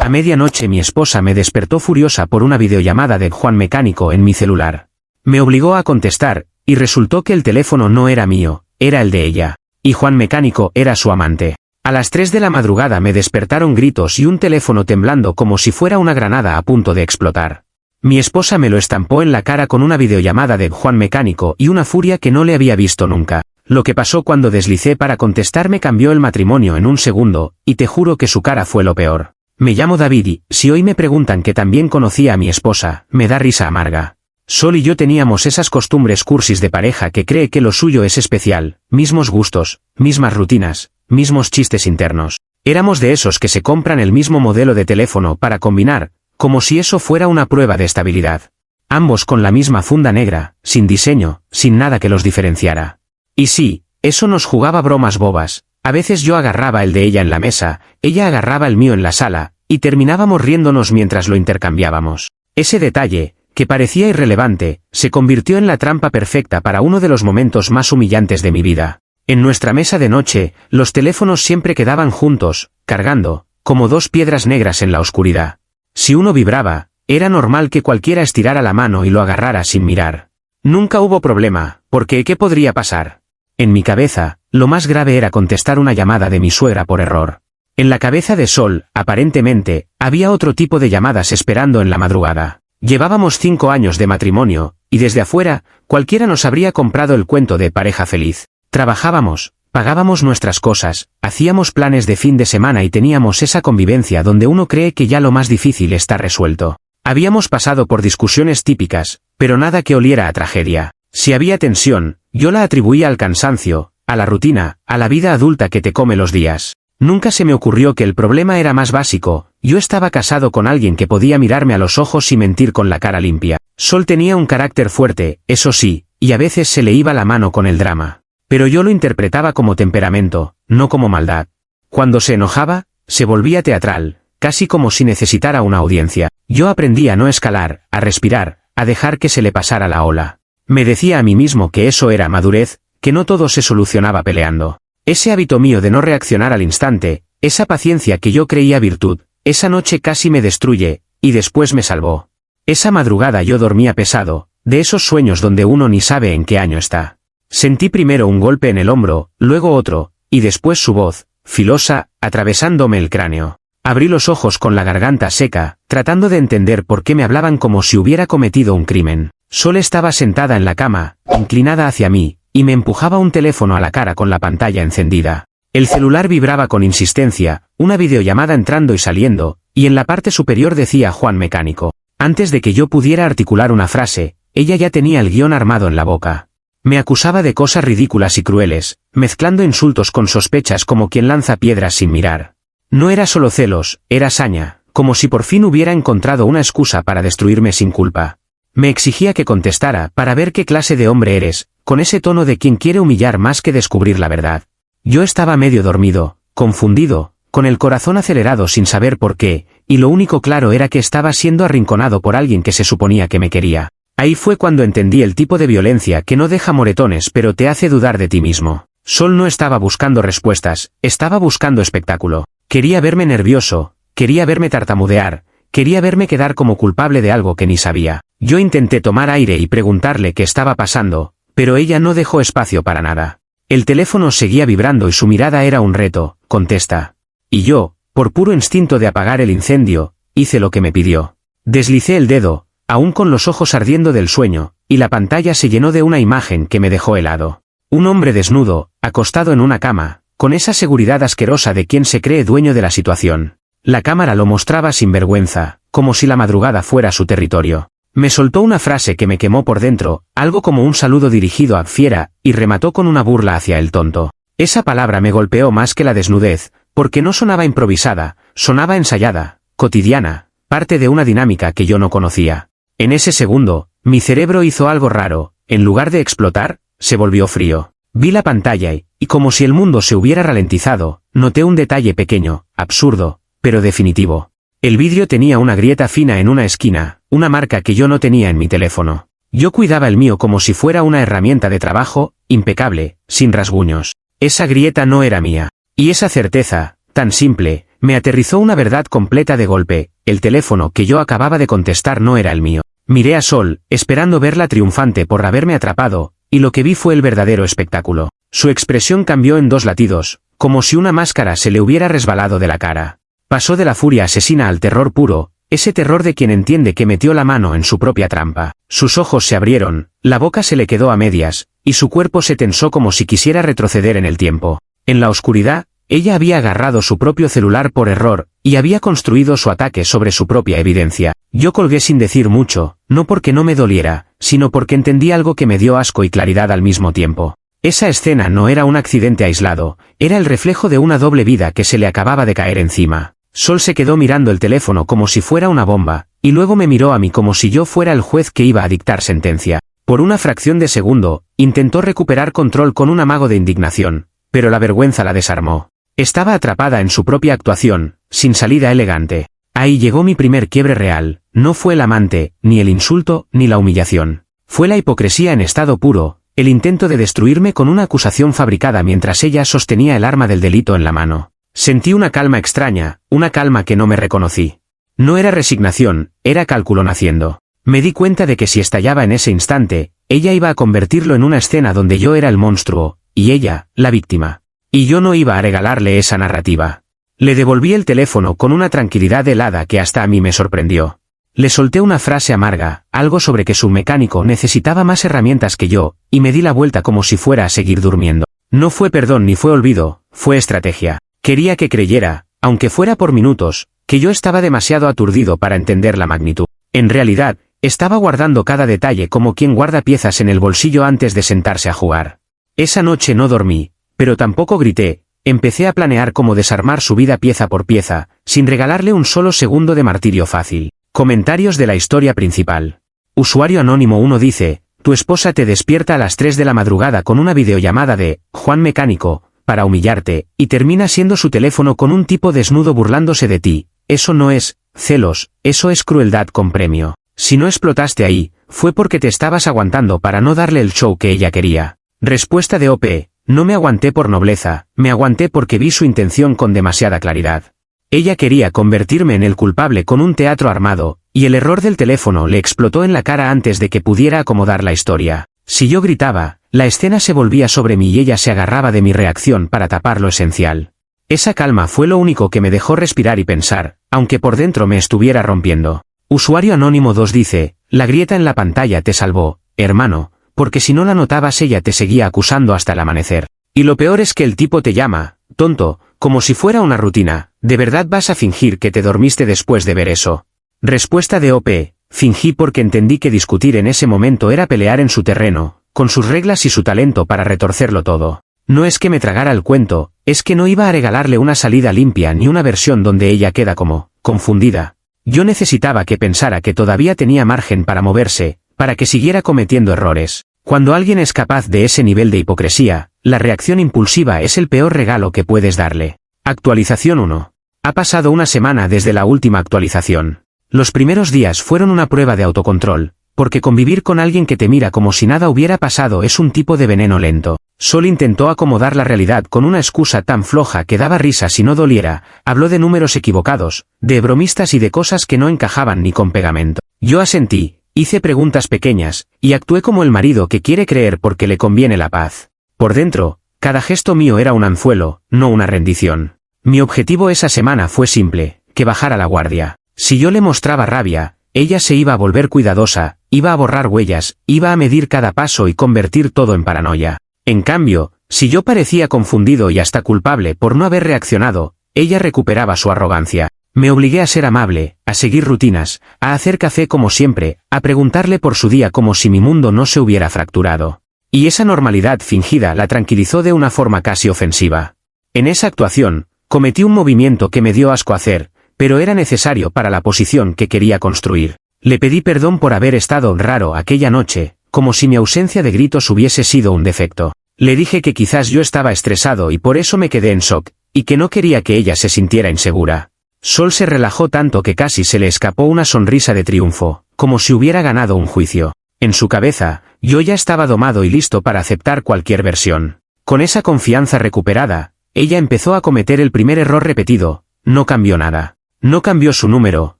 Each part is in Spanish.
A medianoche mi esposa me despertó furiosa por una videollamada de Juan Mecánico en mi celular. Me obligó a contestar, y resultó que el teléfono no era mío, era el de ella. Y Juan Mecánico era su amante. A las 3 de la madrugada me despertaron gritos y un teléfono temblando como si fuera una granada a punto de explotar. Mi esposa me lo estampó en la cara con una videollamada de Juan Mecánico y una furia que no le había visto nunca. Lo que pasó cuando deslicé para contestarme cambió el matrimonio en un segundo, y te juro que su cara fue lo peor. Me llamo David y, si hoy me preguntan que también conocía a mi esposa, me da risa amarga. Sol y yo teníamos esas costumbres cursis de pareja que cree que lo suyo es especial, mismos gustos, mismas rutinas, mismos chistes internos. Éramos de esos que se compran el mismo modelo de teléfono para combinar, como si eso fuera una prueba de estabilidad. Ambos con la misma funda negra, sin diseño, sin nada que los diferenciara. Y sí, eso nos jugaba bromas bobas. A veces yo agarraba el de ella en la mesa, ella agarraba el mío en la sala, y terminábamos riéndonos mientras lo intercambiábamos. Ese detalle, que parecía irrelevante, se convirtió en la trampa perfecta para uno de los momentos más humillantes de mi vida. En nuestra mesa de noche, los teléfonos siempre quedaban juntos, cargando, como dos piedras negras en la oscuridad. Si uno vibraba, era normal que cualquiera estirara la mano y lo agarrara sin mirar. Nunca hubo problema, porque ¿qué podría pasar? En mi cabeza, lo más grave era contestar una llamada de mi suegra por error. En la cabeza de Sol, aparentemente, había otro tipo de llamadas esperando en la madrugada. Llevábamos 5 años de matrimonio, y desde afuera, cualquiera nos habría comprado el cuento de pareja feliz. Trabajábamos, pagábamos nuestras cosas, hacíamos planes de fin de semana y teníamos esa convivencia donde uno cree que ya lo más difícil está resuelto. Habíamos pasado por discusiones típicas, pero nada que oliera a tragedia. Si había tensión, yo la atribuía al cansancio, a la rutina, a la vida adulta que te come los días. Nunca se me ocurrió que el problema era más básico. Yo estaba casado con alguien que podía mirarme a los ojos y mentir con la cara limpia. Sol tenía un carácter fuerte, eso sí, y a veces se le iba la mano con el drama. Pero yo lo interpretaba como temperamento, no como maldad. Cuando se enojaba, se volvía teatral, casi como si necesitara una audiencia. Yo aprendí a no escalar, a respirar, a dejar que se le pasara la ola. Me decía a mí mismo que eso era madurez, que no todo se solucionaba peleando. Ese hábito mío de no reaccionar al instante, esa paciencia que yo creía virtud, esa noche casi me destruye, y después me salvó. Esa madrugada yo dormía pesado, de esos sueños donde uno ni sabe en qué año está. Sentí primero un golpe en el hombro, luego otro, y después su voz, filosa, atravesándome el cráneo. Abrí los ojos con la garganta seca, tratando de entender por qué me hablaban como si hubiera cometido un crimen. Sol estaba sentada en la cama, inclinada hacia mí, y me empujaba un teléfono a la cara con la pantalla encendida. El celular vibraba con insistencia, una videollamada entrando y saliendo, y en la parte superior decía Juan Mecánico. Antes de que yo pudiera articular una frase, ella ya tenía el guión armado en la boca. Me acusaba de cosas ridículas y crueles, mezclando insultos con sospechas como quien lanza piedras sin mirar. No era solo celos, era saña, como si por fin hubiera encontrado una excusa para destruirme sin culpa. Me exigía que contestara para ver qué clase de hombre eres, con ese tono de quien quiere humillar más que descubrir la verdad. Yo estaba medio dormido, confundido, con el corazón acelerado sin saber por qué, y lo único claro era que estaba siendo arrinconado por alguien que se suponía que me quería. Ahí fue cuando entendí el tipo de violencia que no deja moretones pero te hace dudar de ti mismo. Sol no estaba buscando respuestas, estaba buscando espectáculo. Quería verme nervioso, quería verme tartamudear, quería verme quedar como culpable de algo que ni sabía. Yo intenté tomar aire y preguntarle qué estaba pasando, pero ella no dejó espacio para nada. El teléfono seguía vibrando y su mirada era un reto, contesta. Y yo, por puro instinto de apagar el incendio, hice lo que me pidió. Deslicé el dedo, aún con los ojos ardiendo del sueño, y la pantalla se llenó de una imagen que me dejó helado. Un hombre desnudo, acostado en una cama, con esa seguridad asquerosa de quien se cree dueño de la situación. La cámara lo mostraba sin vergüenza, como si la madrugada fuera su territorio. Me soltó una frase que me quemó por dentro, algo como un saludo dirigido a fiera, y remató con una burla hacia el tonto. Esa palabra me golpeó más que la desnudez, porque no sonaba improvisada, sonaba ensayada, cotidiana, parte de una dinámica que yo no conocía. En ese segundo, mi cerebro hizo algo raro, en lugar de explotar, se volvió frío. Vi la pantalla y como si el mundo se hubiera ralentizado, noté un detalle pequeño, absurdo, pero definitivo. El vidrio tenía una grieta fina en una esquina, una marca que yo no tenía en mi teléfono. Yo cuidaba el mío como si fuera una herramienta de trabajo, impecable, sin rasguños. Esa grieta no era mía. Y esa certeza, tan simple, Me aterrizó una verdad completa de golpe: el teléfono que yo acababa de contestar no era el mío. Miré a Sol, esperando verla triunfante por haberme atrapado, y lo que vi fue el verdadero espectáculo. Su expresión cambió en 2 latidos, como si una máscara se le hubiera resbalado de la cara. Pasó de la furia asesina al terror puro, ese terror de quien entiende que metió la mano en su propia trampa. Sus ojos se abrieron, la boca se le quedó a medias, y su cuerpo se tensó como si quisiera retroceder en el tiempo. En la oscuridad, ella había agarrado su propio celular por error, y había construido su ataque sobre su propia evidencia. Yo colgué sin decir mucho, no porque no me doliera, sino porque entendí algo que me dio asco y claridad al mismo tiempo. Esa escena no era un accidente aislado, era el reflejo de una doble vida que se le acababa de caer encima. Sol se quedó mirando el teléfono como si fuera una bomba, y luego me miró a mí como si yo fuera el juez que iba a dictar sentencia. Por una fracción de segundo, intentó recuperar control con un amago de indignación, pero la vergüenza la desarmó. Estaba atrapada en su propia actuación, sin salida elegante. Ahí llegó mi primer quiebre real. No fue el amante, ni el insulto, ni la humillación. Fue la hipocresía en estado puro, el intento de destruirme con una acusación fabricada mientras ella sostenía el arma del delito en la mano. Sentí una calma extraña, una calma que no me reconocí. No era resignación, era cálculo naciendo. Me di cuenta de que si estallaba en ese instante, ella iba a convertirlo en una escena donde yo era el monstruo, y ella, la víctima. Y yo no iba a regalarle esa narrativa. Le devolví el teléfono con una tranquilidad helada que hasta a mí me sorprendió. Le solté una frase amarga, algo sobre que su mecánico necesitaba más herramientas que yo, y me di la vuelta como si fuera a seguir durmiendo. No fue perdón ni fue olvido, fue estrategia. Quería que creyera, aunque fuera por minutos, que yo estaba demasiado aturdido para entender la magnitud. En realidad, estaba guardando cada detalle como quien guarda piezas en el bolsillo antes de sentarse a jugar. Esa noche no dormí, pero tampoco grité. Empecé a planear cómo desarmar su vida pieza por pieza, sin regalarle un solo segundo de martirio fácil. Comentarios de la historia principal. Usuario anónimo 1 dice: tu esposa te despierta a las 3 de la madrugada con una videollamada de Juan Mecánico, para humillarte, y termina siendo su teléfono con un tipo desnudo burlándose de ti. Eso no es celos, eso es crueldad con premio. Si no explotaste ahí, fue porque te estabas aguantando para no darle el show que ella quería. Respuesta de OP: no me aguanté por nobleza, me aguanté porque vi su intención con demasiada claridad. Ella quería convertirme en el culpable con un teatro armado, y el error del teléfono le explotó en la cara antes de que pudiera acomodar la historia. Si yo gritaba, la escena se volvía sobre mí y ella se agarraba de mi reacción para tapar lo esencial. Esa calma fue lo único que me dejó respirar y pensar, aunque por dentro me estuviera rompiendo. Usuario anónimo 2 dice: la grieta en la pantalla te salvó, hermano, porque si no la notabas ella te seguía acusando hasta el amanecer. Y lo peor es que el tipo te llama, tonto, como si fuera una rutina. ¿De verdad vas a fingir que te dormiste después de ver eso? Respuesta de OP: fingí porque entendí que discutir en ese momento era pelear en su terreno, con sus reglas y su talento para retorcerlo todo. No es que me tragara el cuento, es que no iba a regalarle una salida limpia ni una versión donde ella queda como confundida. Yo necesitaba que pensara que todavía tenía margen para moverse, para que siguiera cometiendo errores. Cuando alguien es capaz de ese nivel de hipocresía, la reacción impulsiva es el peor regalo que puedes darle. Actualización 1. Ha pasado una semana desde la última actualización. Los primeros días fueron una prueba de autocontrol, porque convivir con alguien que te mira como si nada hubiera pasado es un tipo de veneno lento. Sol intentó acomodar la realidad con una excusa tan floja que daba risa si no doliera. Habló de números equivocados, de bromistas y de cosas que no encajaban ni con pegamento. Yo asentí, hice preguntas pequeñas, y actué como el marido que quiere creer porque le conviene la paz. Por dentro, cada gesto mío era un anzuelo, no una rendición. Mi objetivo esa semana fue simple: que bajara la guardia. Si yo le mostraba rabia, ella se iba a volver cuidadosa, iba a borrar huellas, iba a medir cada paso y convertir todo en paranoia. En cambio, si yo parecía confundido y hasta culpable por no haber reaccionado, ella recuperaba su arrogancia. Me obligué a ser amable, a seguir rutinas, a hacer café como siempre, a preguntarle por su día como si mi mundo no se hubiera fracturado. Y esa normalidad fingida la tranquilizó de una forma casi ofensiva. En esa actuación, cometí un movimiento que me dio asco hacer, pero era necesario para la posición que quería construir. Le pedí perdón por haber estado raro aquella noche, como si mi ausencia de gritos hubiese sido un defecto. Le dije que quizás yo estaba estresado y por eso me quedé en shock, y que no quería que ella se sintiera insegura. Sol se relajó tanto que casi se le escapó una sonrisa de triunfo, como si hubiera ganado un juicio. En su cabeza, yo ya estaba domado y listo para aceptar cualquier versión. Con esa confianza recuperada, ella empezó a cometer el primer error repetido: no cambió nada. No cambió su número,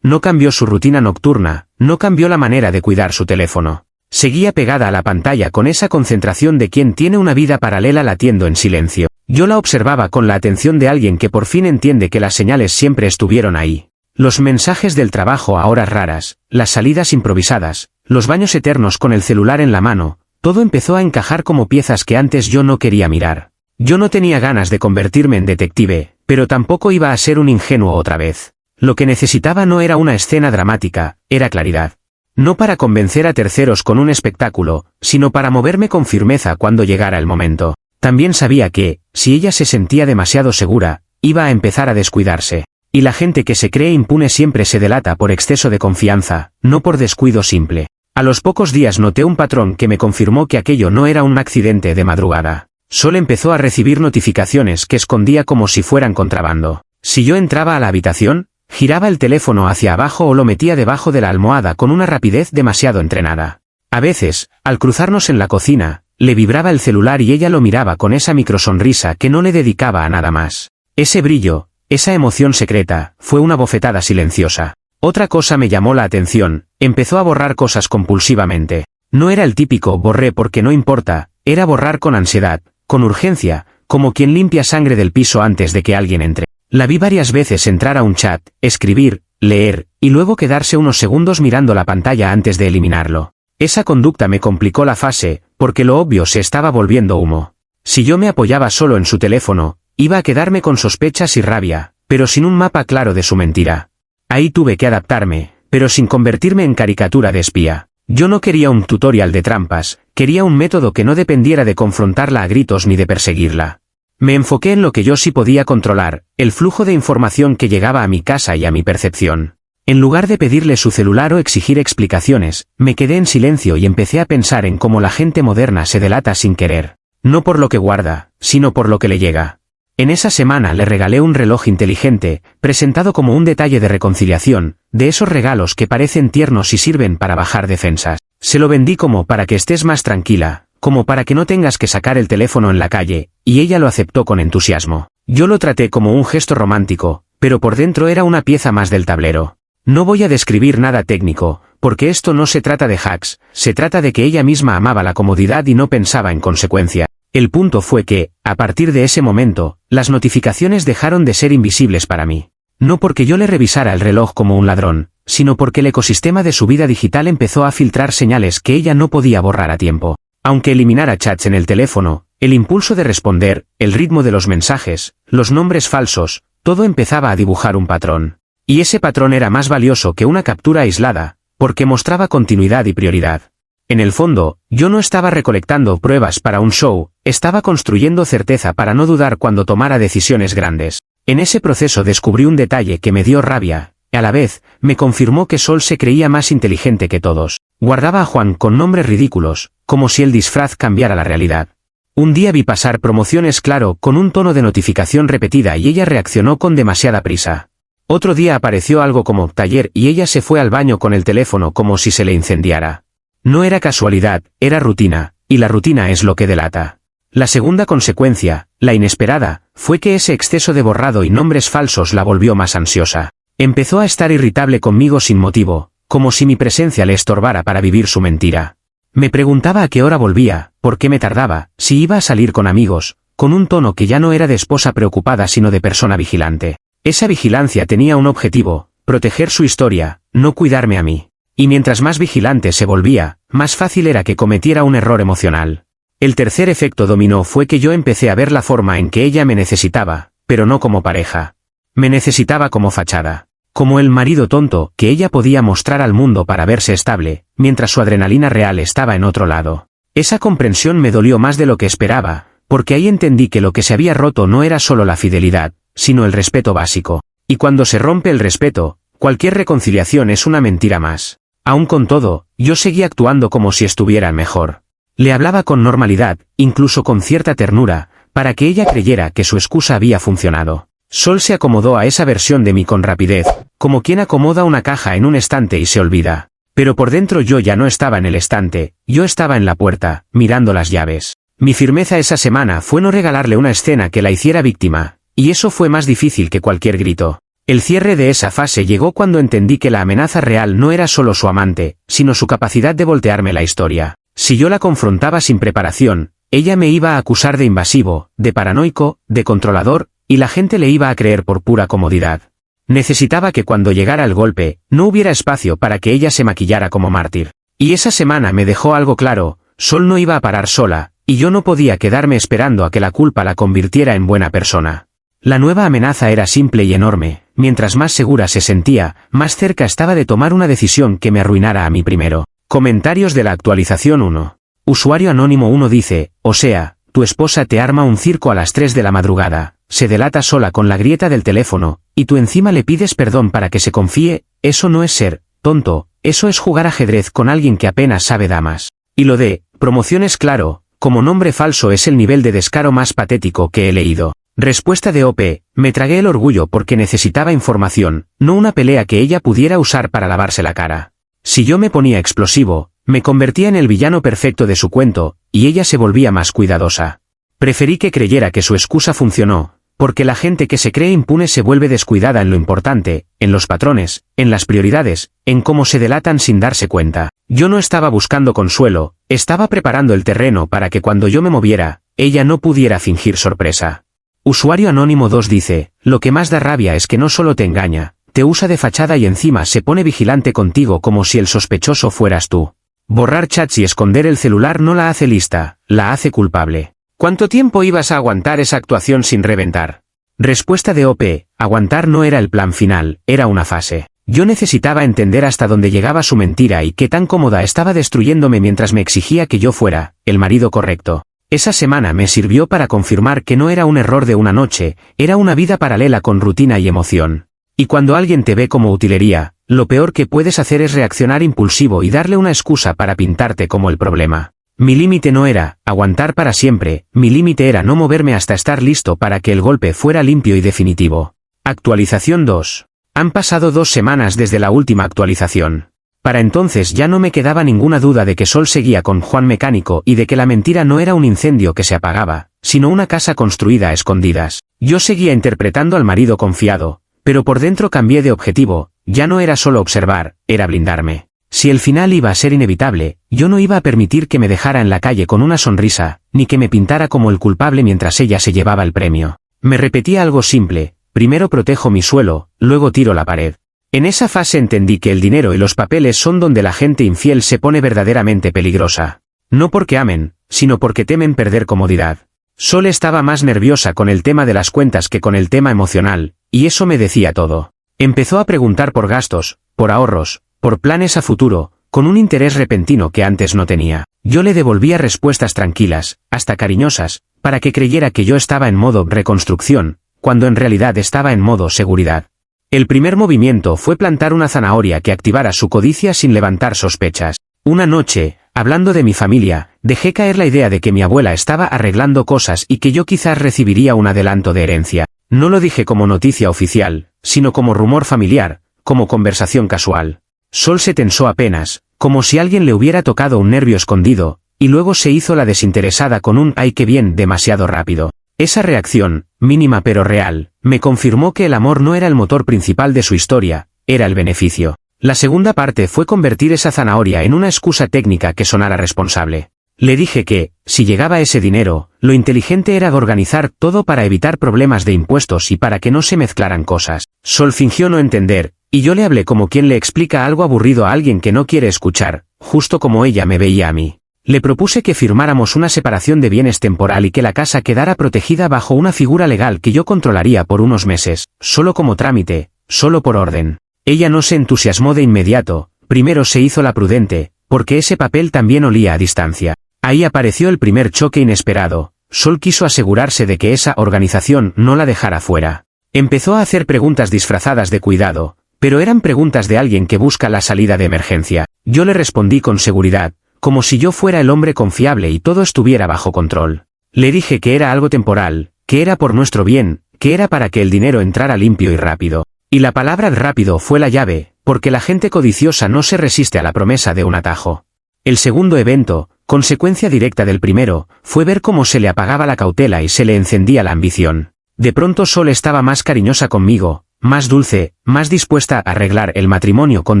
no cambió su rutina nocturna, no cambió la manera de cuidar su teléfono. Seguía pegada a la pantalla con esa concentración de quien tiene una vida paralela latiendo en silencio. Yo la observaba con la atención de alguien que por fin entiende que las señales siempre estuvieron ahí. Los mensajes del trabajo a horas raras, las salidas improvisadas, los baños eternos con el celular en la mano, todo empezó a encajar como piezas que antes yo no quería mirar. Yo no tenía ganas de convertirme en detective, pero tampoco iba a ser un ingenuo otra vez. Lo que necesitaba no era una escena dramática, era claridad. No para convencer a terceros con un espectáculo, sino para moverme con firmeza cuando llegara el momento. También sabía que, si ella se sentía demasiado segura, iba a empezar a descuidarse. Y la gente que se cree impune siempre se delata por exceso de confianza, no por descuido simple. A los pocos días noté un patrón que me confirmó que aquello no era un accidente de madrugada. Sol empezó a recibir notificaciones que escondía como si fueran contrabando. Si yo entraba a la habitación, giraba el teléfono hacia abajo o lo metía debajo de la almohada con una rapidez demasiado entrenada. A veces, al cruzarnos en la cocina, le vibraba el celular y ella lo miraba con esa microsonrisa que no le dedicaba a nada más. Ese brillo, esa emoción secreta, fue una bofetada silenciosa. Otra cosa me llamó la atención, empezó a borrar cosas compulsivamente. No era el típico borré porque no importa, era borrar con ansiedad, con urgencia, como quien limpia sangre del piso antes de que alguien entre. La vi varias veces entrar a un chat, escribir, leer, y luego quedarse unos segundos mirando la pantalla antes de eliminarlo. Esa conducta me complicó la fase, porque lo obvio se estaba volviendo humo. Si yo me apoyaba solo en su teléfono, iba a quedarme con sospechas y rabia, pero sin un mapa claro de su mentira. Ahí tuve que adaptarme, pero sin convertirme en caricatura de espía. Yo no quería un tutorial de trampas, quería un método que no dependiera de confrontarla a gritos ni de perseguirla. Me enfoqué en lo que yo sí podía controlar, el flujo de información que llegaba a mi casa y a mi percepción. En lugar de pedirle su celular o exigir explicaciones, me quedé en silencio y empecé a pensar en cómo la gente moderna se delata sin querer. No por lo que guarda, sino por lo que le llega. En esa semana le regalé un reloj inteligente, presentado como un detalle de reconciliación, de esos regalos que parecen tiernos y sirven para bajar defensas. Se lo vendí como para que estés más tranquila, como para que no tengas que sacar el teléfono en la calle, y ella lo aceptó con entusiasmo. Yo lo traté como un gesto romántico, pero por dentro era una pieza más del tablero. No voy a describir nada técnico, porque esto no se trata de hacks, se trata de que ella misma amaba la comodidad y no pensaba en consecuencia. El punto fue que, a partir de ese momento, las notificaciones dejaron de ser invisibles para mí. No porque yo le revisara el reloj como un ladrón, sino porque el ecosistema de su vida digital empezó a filtrar señales que ella no podía borrar a tiempo. Aunque eliminara chats en el teléfono, el impulso de responder, el ritmo de los mensajes, los nombres falsos, todo empezaba a dibujar un patrón. Y ese patrón era más valioso que una captura aislada, porque mostraba continuidad y prioridad. En el fondo, yo no estaba recolectando pruebas para un show, estaba construyendo certeza para no dudar cuando tomara decisiones grandes. En ese proceso descubrí un detalle que me dio rabia, y a la vez, me confirmó que Sol se creía más inteligente que todos. Guardaba a Juan con nombres ridículos, como si el disfraz cambiara la realidad. Un día vi pasar promociones claro con un tono de notificación repetida y ella reaccionó con demasiada prisa. Otro día apareció algo como taller y ella se fue al baño con el teléfono como si se le incendiara. No era casualidad, era rutina, y la rutina es lo que delata. La segunda consecuencia, la inesperada, fue que ese exceso de borrado y nombres falsos la volvió más ansiosa. Empezó a estar irritable conmigo sin motivo, como si mi presencia le estorbara para vivir su mentira. Me preguntaba a qué hora volvía, por qué me tardaba, si iba a salir con amigos, con un tono que ya no era de esposa preocupada sino de persona vigilante. Esa vigilancia tenía un objetivo, proteger su historia, no cuidarme a mí. Y mientras más vigilante se volvía, más fácil era que cometiera un error emocional. El tercer efecto dominó fue que yo empecé a ver la forma en que ella me necesitaba, pero no como pareja. Me necesitaba como fachada. Como el marido tonto que ella podía mostrar al mundo para verse estable, mientras su adrenalina real estaba en otro lado. Esa comprensión me dolió más de lo que esperaba, porque ahí entendí que lo que se había roto no era solo la fidelidad, sino el respeto básico. Y cuando se rompe el respeto, cualquier reconciliación es una mentira más. Aún con todo, yo seguía actuando como si estuviera mejor. Le hablaba con normalidad, incluso con cierta ternura, para que ella creyera que su excusa había funcionado. Sol se acomodó a esa versión de mí con rapidez, como quien acomoda una caja en un estante y se olvida. Pero por dentro yo ya no estaba en el estante, yo estaba en la puerta, mirando las llaves. Mi firmeza esa semana fue no regalarle una escena que la hiciera víctima, y eso fue más difícil que cualquier grito. El cierre de esa fase llegó cuando entendí que la amenaza real no era solo su amante, sino su capacidad de voltearme la historia. Si yo la confrontaba sin preparación, ella me iba a acusar de invasivo, de paranoico, de controlador, y la gente le iba a creer por pura comodidad. Necesitaba que cuando llegara el golpe, no hubiera espacio para que ella se maquillara como mártir. Y esa semana me dejó algo claro: Sol no iba a parar sola, y yo no podía quedarme esperando a que la culpa la convirtiera en buena persona. La nueva amenaza era simple y enorme. Mientras más segura se sentía, más cerca estaba de tomar una decisión que me arruinara a mí primero. Comentarios de la actualización 1. Usuario anónimo 1 dice: o sea, tu esposa te arma un circo a las 3 de la madrugada, se delata sola con la grieta del teléfono, y tú encima le pides perdón para que se confíe. Eso no es ser tonto, eso es jugar ajedrez con alguien que apenas sabe damas. Y lo de promociones, claro, como nombre falso, es el nivel de descaro más patético que he leído. Respuesta de OP: me tragué el orgullo porque necesitaba información, no una pelea que ella pudiera usar para lavarse la cara. Si yo me ponía explosivo, me convertía en el villano perfecto de su cuento, y ella se volvía más cuidadosa. Preferí que creyera que su excusa funcionó, porque la gente que se cree impune se vuelve descuidada en lo importante, en los patrones, en las prioridades, en cómo se delatan sin darse cuenta. Yo no estaba buscando consuelo, estaba preparando el terreno para que cuando yo me moviera, ella no pudiera fingir sorpresa. Usuario anónimo 2 dice: lo que más da rabia es que no solo te engaña, te usa de fachada y encima se pone vigilante contigo como si el sospechoso fueras tú. Borrar chats y esconder el celular no la hace lista, la hace culpable. ¿Cuánto tiempo ibas a aguantar esa actuación sin reventar? Respuesta de OP: aguantar no era el plan final, era una fase. Yo necesitaba entender hasta dónde llegaba su mentira y qué tan cómoda estaba destruyéndome mientras me exigía que yo fuera el marido correcto. Esa semana me sirvió para confirmar que no era un error de una noche, era una vida paralela con rutina y emoción. Y cuando alguien te ve como utilería, lo peor que puedes hacer es reaccionar impulsivo y darle una excusa para pintarte como el problema. Mi límite no era aguantar para siempre, mi límite era no moverme hasta estar listo para que el golpe fuera limpio y definitivo. Actualización 2. Han pasado 2 semanas desde la última actualización. Para entonces ya no me quedaba ninguna duda de que Sol seguía con Juan Mecánico y de que la mentira no era un incendio que se apagaba, sino una casa construida a escondidas. Yo seguía interpretando al marido confiado, pero por dentro cambié de objetivo, ya no era solo observar, era blindarme. Si el final iba a ser inevitable, yo no iba a permitir que me dejara en la calle con una sonrisa, ni que me pintara como el culpable mientras ella se llevaba el premio. Me repetía algo simple: primero protejo mi suelo, luego tiro la pared. En esa fase entendí que el dinero y los papeles son donde la gente infiel se pone verdaderamente peligrosa. No porque amen, sino porque temen perder comodidad. Sol estaba más nerviosa con el tema de las cuentas que con el tema emocional, y eso me decía todo. Empezó a preguntar por gastos, por ahorros, por planes a futuro, con un interés repentino que antes no tenía. Yo le devolvía respuestas tranquilas, hasta cariñosas, para que creyera que yo estaba en modo reconstrucción, cuando en realidad estaba en modo seguridad. El primer movimiento fue plantar una zanahoria que activara su codicia sin levantar sospechas. Una noche, hablando de mi familia, dejé caer la idea de que mi abuela estaba arreglando cosas y que yo quizás recibiría un adelanto de herencia. No lo dije como noticia oficial, sino como rumor familiar, como conversación casual. Sol se tensó apenas, como si alguien le hubiera tocado un nervio escondido, y luego se hizo la desinteresada con un «ay qué bien» demasiado rápido. Esa reacción, mínima pero real, me confirmó que el amor no era el motor principal de su historia, era el beneficio. La segunda parte fue convertir esa zanahoria en una excusa técnica que sonara responsable. Le dije que, si llegaba ese dinero, lo inteligente era organizar todo para evitar problemas de impuestos y para que no se mezclaran cosas. Sol fingió no entender, y yo le hablé como quien le explica algo aburrido a alguien que no quiere escuchar, justo como ella me veía a mí. Le propuse que firmáramos una separación de bienes temporal y que la casa quedara protegida bajo una figura legal que yo controlaría por unos meses, solo como trámite, solo por orden. Ella no se entusiasmó de inmediato, primero se hizo la prudente, porque ese papel también olía a distancia. Ahí apareció el primer choque inesperado. Sol quiso asegurarse de que esa organización no la dejara fuera. Empezó a hacer preguntas disfrazadas de cuidado, pero eran preguntas de alguien que busca la salida de emergencia. Yo le respondí con seguridad, como si yo fuera el hombre confiable y todo estuviera bajo control. Le dije que era algo temporal, que era por nuestro bien, que era para que el dinero entrara limpio y rápido. Y la palabra rápido fue la llave, porque la gente codiciosa no se resiste a la promesa de un atajo. El segundo evento, consecuencia directa del primero, fue ver cómo se le apagaba la cautela y se le encendía la ambición. De pronto Sol estaba más cariñosa conmigo, más dulce, más dispuesta a arreglar el matrimonio con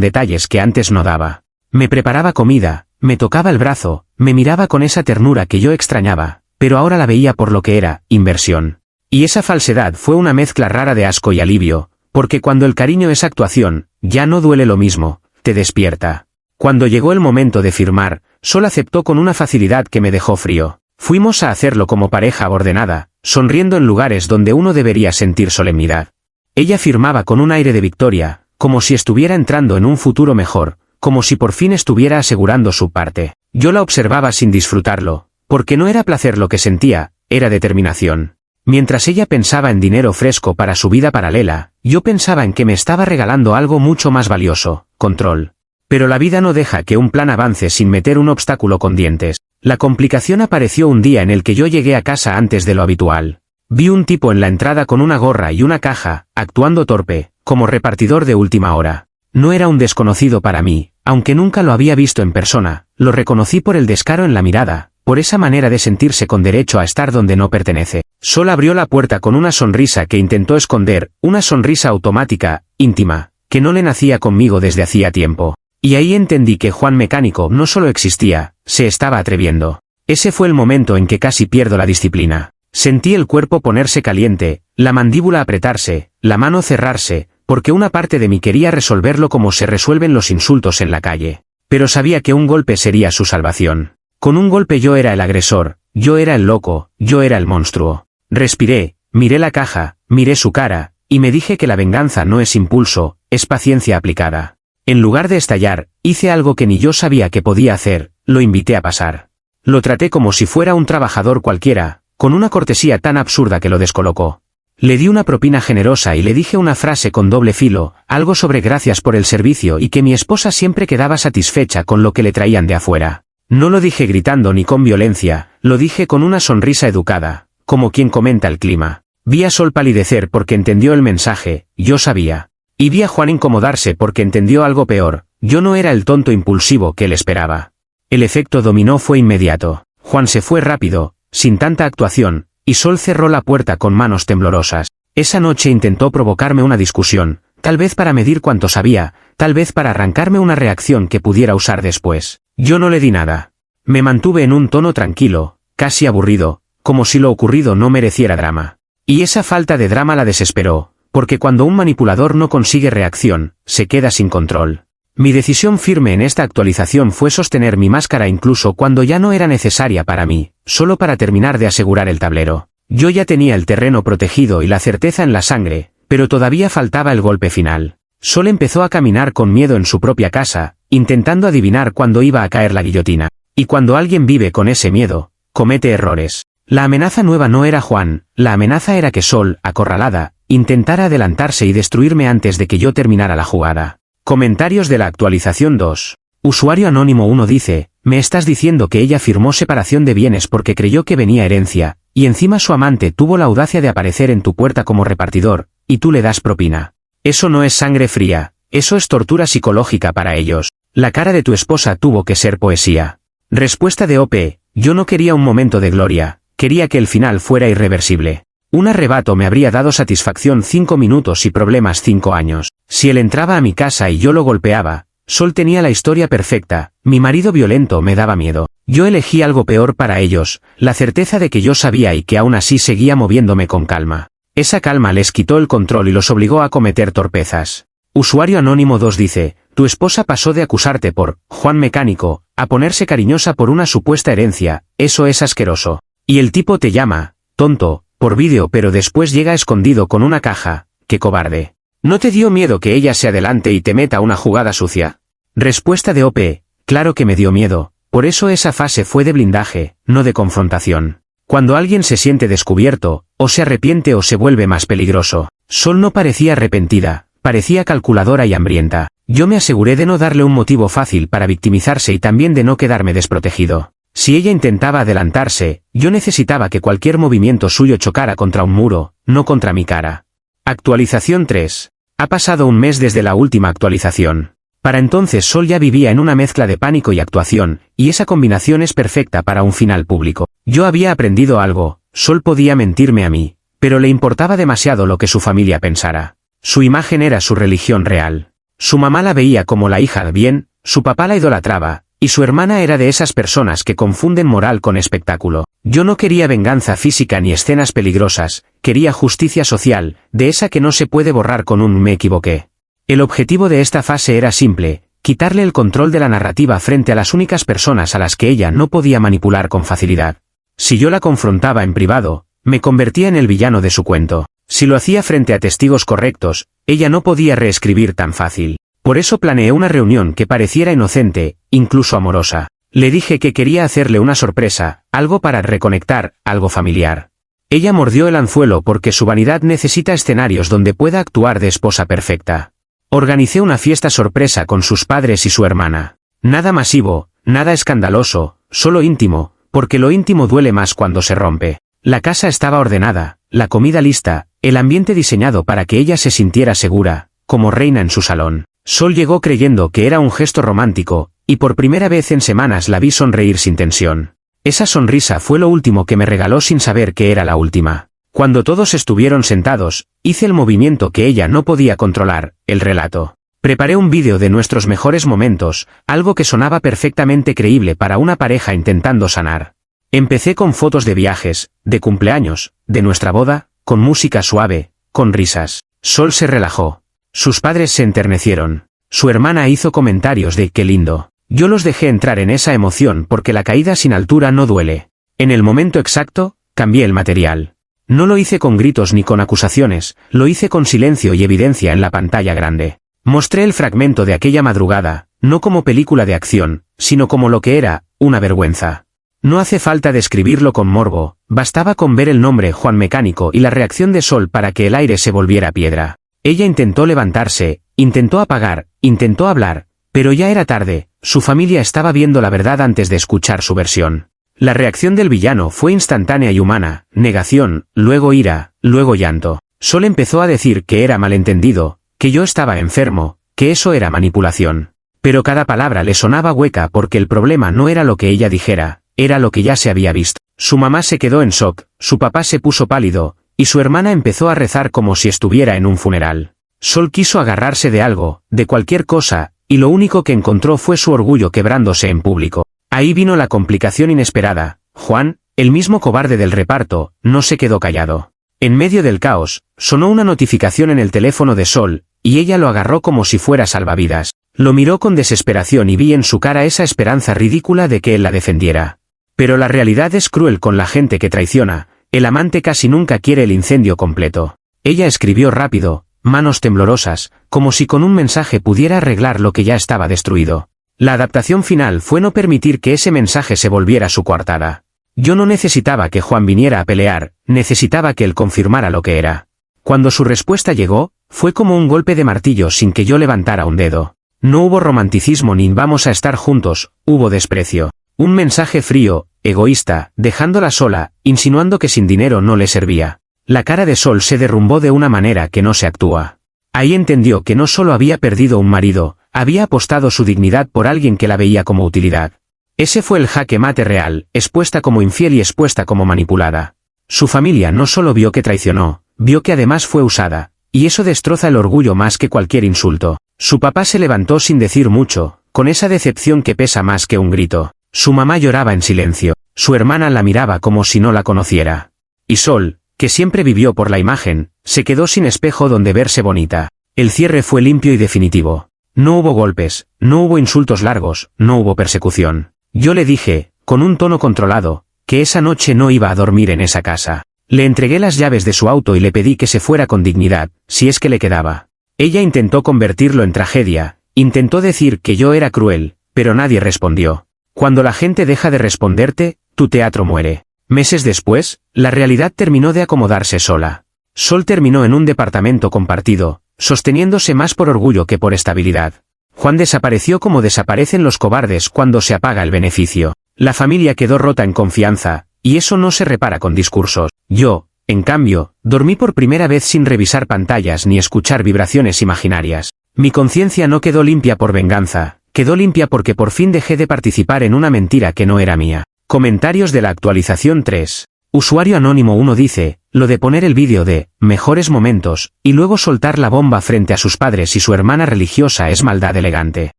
detalles que antes no daba. Me preparaba comida, me tocaba el brazo, me miraba con esa ternura que yo extrañaba, pero ahora la veía por lo que era, inversión. Y esa falsedad fue una mezcla rara de asco y alivio, porque cuando el cariño es actuación, ya no duele lo mismo, te despierta. Cuando llegó el momento de firmar, Sol aceptó con una facilidad que me dejó frío. Fuimos a hacerlo como pareja ordenada, sonriendo en lugares donde uno debería sentir solemnidad. Ella firmaba con un aire de victoria, como si estuviera entrando en un futuro mejor, como si por fin estuviera asegurando su parte. Yo la observaba sin disfrutarlo, porque no era placer lo que sentía, era determinación. Mientras ella pensaba en dinero fresco para su vida paralela, yo pensaba en que me estaba regalando algo mucho más valioso, control. Pero la vida no deja que un plan avance sin meter un obstáculo con dientes. La complicación apareció un día en el que yo llegué a casa antes de lo habitual. Vi un tipo en la entrada con una gorra y una caja, actuando torpe, como repartidor de última hora. No era un desconocido para mí, aunque nunca lo había visto en persona, lo reconocí por el descaro en la mirada, por esa manera de sentirse con derecho a estar donde no pertenece. Sol abrió la puerta con una sonrisa que intentó esconder, una sonrisa automática, íntima, que no le nacía conmigo desde hacía tiempo. Y ahí entendí que Juan Mecánico no solo existía, se estaba atreviendo. Ese fue el momento en que casi pierdo la disciplina. Sentí el cuerpo ponerse caliente, la mandíbula apretarse, la mano cerrarse, porque una parte de mí quería resolverlo como se resuelven los insultos en la calle. Pero sabía que un golpe sería su salvación. Con un golpe yo era el agresor, yo era el loco, yo era el monstruo. Respiré, miré la caja, miré su cara, y me dije que la venganza no es impulso, es paciencia aplicada. En lugar de estallar, hice algo que ni yo sabía que podía hacer, lo invité a pasar. Lo traté como si fuera un trabajador cualquiera, con una cortesía tan absurda que lo descolocó. Le di una propina generosa y le dije una frase con doble filo, algo sobre gracias por el servicio y que mi esposa siempre quedaba satisfecha con lo que le traían de afuera. No lo dije gritando ni con violencia, lo dije con una sonrisa educada, como quien comenta el clima. Vi a Sol palidecer porque entendió el mensaje, yo sabía. Y vi a Juan incomodarse porque entendió algo peor, yo no era el tonto impulsivo que él esperaba. El efecto dominó fue inmediato. Juan se fue rápido, sin tanta actuación, y Sol cerró la puerta con manos temblorosas. Esa noche intentó provocarme una discusión, tal vez para medir cuánto sabía, tal vez para arrancarme una reacción que pudiera usar después. Yo no le di nada. Me mantuve en un tono tranquilo, casi aburrido, como si lo ocurrido no mereciera drama. Y esa falta de drama la desesperó. Porque cuando un manipulador no consigue reacción, se queda sin control. Mi decisión firme en esta actualización fue sostener mi máscara incluso cuando ya no era necesaria para mí, solo para terminar de asegurar el tablero. Yo ya tenía el terreno protegido y la certeza en la sangre, pero todavía faltaba el golpe final. Sol empezó a caminar con miedo en su propia casa, intentando adivinar cuándo iba a caer la guillotina. Y cuando alguien vive con ese miedo, comete errores. La amenaza nueva no era Juan, la amenaza era que Sol, acorralada, intentara adelantarse y destruirme antes de que yo terminara la jugada. Comentarios de la actualización 2. Usuario anónimo 1 dice, me estás diciendo que ella firmó separación de bienes porque creyó que venía herencia, y encima su amante tuvo la audacia de aparecer en tu puerta como repartidor, y tú le das propina. Eso no es sangre fría, eso es tortura psicológica para ellos. La cara de tu esposa tuvo que ser poesía. Respuesta de OP, yo no quería un momento de gloria, quería que el final fuera irreversible. Un arrebato me habría dado satisfacción 5 minutos y problemas 5 años. Si él entraba a mi casa y yo lo golpeaba, Sol tenía la historia perfecta, mi marido violento me daba miedo. Yo elegí algo peor para ellos, la certeza de que yo sabía y que aún así seguía moviéndome con calma. Esa calma les quitó el control y los obligó a cometer torpezas. Usuario anónimo 2 dice, tu esposa pasó de acusarte por Juan Mecánico, a ponerse cariñosa por una supuesta herencia, eso es asqueroso. Y el tipo te llama, tonto, por vídeo pero después llega escondido con una caja, qué cobarde. ¿No te dio miedo que ella se adelante y te meta una jugada sucia? Respuesta de OP, claro que me dio miedo, por eso esa fase fue de blindaje, no de confrontación. Cuando alguien se siente descubierto, o se arrepiente o se vuelve más peligroso. Sol no parecía arrepentida, parecía calculadora y hambrienta. Yo me aseguré de no darle un motivo fácil para victimizarse y también de no quedarme desprotegido. Si ella intentaba adelantarse, yo necesitaba que cualquier movimiento suyo chocara contra un muro, no contra mi cara. Actualización 3. Ha pasado un mes desde la última actualización. Para entonces Sol ya vivía en una mezcla de pánico y actuación, y esa combinación es perfecta para un final público. Yo había aprendido algo, Sol podía mentirme a mí, pero le importaba demasiado lo que su familia pensara. Su imagen era su religión real. Su mamá la veía como la hija de bien, su papá la idolatraba, y su hermana era de esas personas que confunden moral con espectáculo. Yo no quería venganza física ni escenas peligrosas, quería justicia social, de esa que no se puede borrar con un me equivoqué. El objetivo de esta fase era simple, quitarle el control de la narrativa frente a las únicas personas a las que ella no podía manipular con facilidad. Si yo la confrontaba en privado, me convertía en el villano de su cuento. Si lo hacía frente a testigos correctos, ella no podía reescribir tan fácil. Por eso planeé una reunión que pareciera inocente, incluso amorosa. Le dije que quería hacerle una sorpresa, algo para reconectar, algo familiar. Ella mordió el anzuelo porque su vanidad necesita escenarios donde pueda actuar de esposa perfecta. Organicé una fiesta sorpresa con sus padres y su hermana. Nada masivo, nada escandaloso, solo íntimo, porque lo íntimo duele más cuando se rompe. La casa estaba ordenada, la comida lista, el ambiente diseñado para que ella se sintiera segura, como reina en su salón. Sol llegó creyendo que era un gesto romántico, y por primera vez en semanas la vi sonreír sin tensión. Esa sonrisa fue lo último que me regaló sin saber que era la última. Cuando todos estuvieron sentados, hice el movimiento que ella no podía controlar, el relato. Preparé un vídeo de nuestros mejores momentos, algo que sonaba perfectamente creíble para una pareja intentando sanar. Empecé con fotos de viajes, de cumpleaños, de nuestra boda, con música suave, con risas. Sol se relajó. Sus padres se enternecieron. Su hermana hizo comentarios de «qué lindo». Yo los dejé entrar en esa emoción porque la caída sin altura no duele. En el momento exacto, cambié el material. No lo hice con gritos ni con acusaciones, lo hice con silencio y evidencia en la pantalla grande. Mostré el fragmento de aquella madrugada, no como película de acción, sino como lo que era, una vergüenza. No hace falta describirlo con morbo, bastaba con ver el nombre Juan Mecánico y la reacción de Sol para que el aire se volviera piedra. Ella intentó levantarse, intentó apagar, intentó hablar, pero ya era tarde, su familia estaba viendo la verdad antes de escuchar su versión. La reacción del villano fue instantánea y humana, negación, luego ira, luego llanto. Sol empezó a decir que era malentendido, que yo estaba enfermo, que eso era manipulación. Pero cada palabra le sonaba hueca porque el problema no era lo que ella dijera, era lo que ya se había visto. Su mamá se quedó en shock, su papá se puso pálido, y su hermana empezó a rezar como si estuviera en un funeral. Sol quiso agarrarse de algo, de cualquier cosa, y lo único que encontró fue su orgullo quebrándose en público. Ahí vino la complicación inesperada. Juan, el mismo cobarde del reparto, no se quedó callado. En medio del caos, sonó una notificación en el teléfono de Sol, y ella lo agarró como si fuera salvavidas. Lo miró con desesperación y vi en su cara esa esperanza ridícula de que él la defendiera. Pero la realidad es cruel con la gente que traiciona, el amante casi nunca quiere el incendio completo. Ella escribió rápido, manos temblorosas, como si con un mensaje pudiera arreglar lo que ya estaba destruido. La adaptación final fue no permitir que ese mensaje se volviera su coartada. Yo no necesitaba que Juan viniera a pelear, necesitaba que él confirmara lo que era. Cuando su respuesta llegó, fue como un golpe de martillo sin que yo levantara un dedo. No hubo romanticismo ni vamos a estar juntos, hubo desprecio. Un mensaje frío, egoísta, dejándola sola, insinuando que sin dinero no le servía. La cara de Sol se derrumbó de una manera que no se actúa. Ahí entendió que no solo había perdido un marido, había apostado su dignidad por alguien que la veía como utilidad. Ese fue el jaque mate real, expuesta como infiel y expuesta como manipulada. Su familia no solo vio que traicionó, vio que además fue usada, y eso destroza el orgullo más que cualquier insulto. Su papá se levantó sin decir mucho, con esa decepción que pesa más que un grito. Su mamá lloraba en silencio, su hermana la miraba como si no la conociera. Y Sol, que siempre vivió por la imagen, se quedó sin espejo donde verse bonita. El cierre fue limpio y definitivo. No hubo golpes, no hubo insultos largos, no hubo persecución. Yo le dije, con un tono controlado, que esa noche no iba a dormir en esa casa. Le entregué las llaves de su auto y le pedí que se fuera con dignidad, si es que le quedaba. Ella intentó convertirlo en tragedia, intentó decir que yo era cruel, pero nadie respondió. Cuando la gente deja de responderte, tu teatro muere. Meses después, la realidad terminó de acomodarse sola. Sol terminó en un departamento compartido, sosteniéndose más por orgullo que por estabilidad. Juan desapareció como desaparecen los cobardes cuando se apaga el beneficio. La familia quedó rota en confianza, y eso no se repara con discursos. Yo, en cambio, dormí por primera vez sin revisar pantallas ni escuchar vibraciones imaginarias. Mi conciencia no quedó limpia por venganza, quedó limpia porque por fin dejé de participar en una mentira que no era mía. Comentarios de la actualización 3. Usuario anónimo 1 dice, lo de poner el vídeo de mejores momentos, y luego soltar la bomba frente a sus padres y su hermana religiosa es maldad elegante.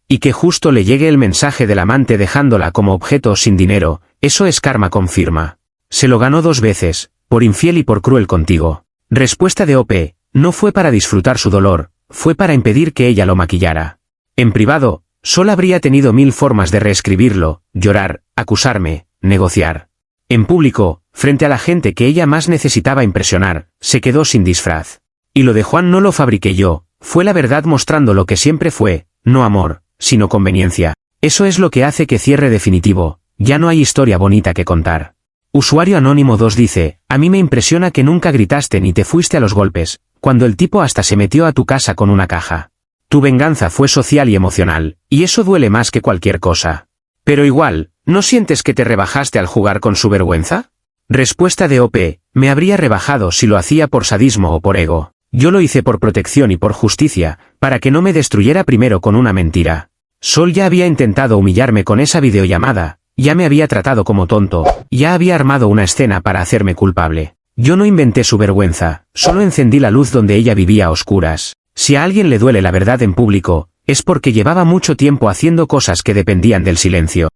Y que justo le llegue el mensaje del amante dejándola como objeto sin dinero, eso es karma, confirma. Se lo ganó 2 veces, por infiel y por cruel contigo. Respuesta de OP, no fue para disfrutar su dolor, fue para impedir que ella lo maquillara. En privado, Sol habría tenido 1000 formas de reescribirlo, llorar, acusarme, negociar. En público, frente a la gente que ella más necesitaba impresionar, se quedó sin disfraz. Y lo de Juan no lo fabriqué yo, fue la verdad mostrando lo que siempre fue, no amor, sino conveniencia. Eso es lo que hace que cierre definitivo, ya no hay historia bonita que contar. Usuario anónimo 2 dice, a mí me impresiona que nunca gritaste ni te fuiste a los golpes, cuando el tipo hasta se metió a tu casa con una caja. Tu venganza fue social y emocional, y eso duele más que cualquier cosa. Pero igual, ¿no sientes que te rebajaste al jugar con su vergüenza? Respuesta de OP, me habría rebajado si lo hacía por sadismo o por ego. Yo lo hice por protección y por justicia, para que no me destruyera primero con una mentira. Sol ya había intentado humillarme con esa videollamada, ya me había tratado como tonto, ya había armado una escena para hacerme culpable. Yo no inventé su vergüenza, solo encendí la luz donde ella vivía a oscuras. Si a alguien le duele la verdad en público, es porque llevaba mucho tiempo haciendo cosas que dependían del silencio.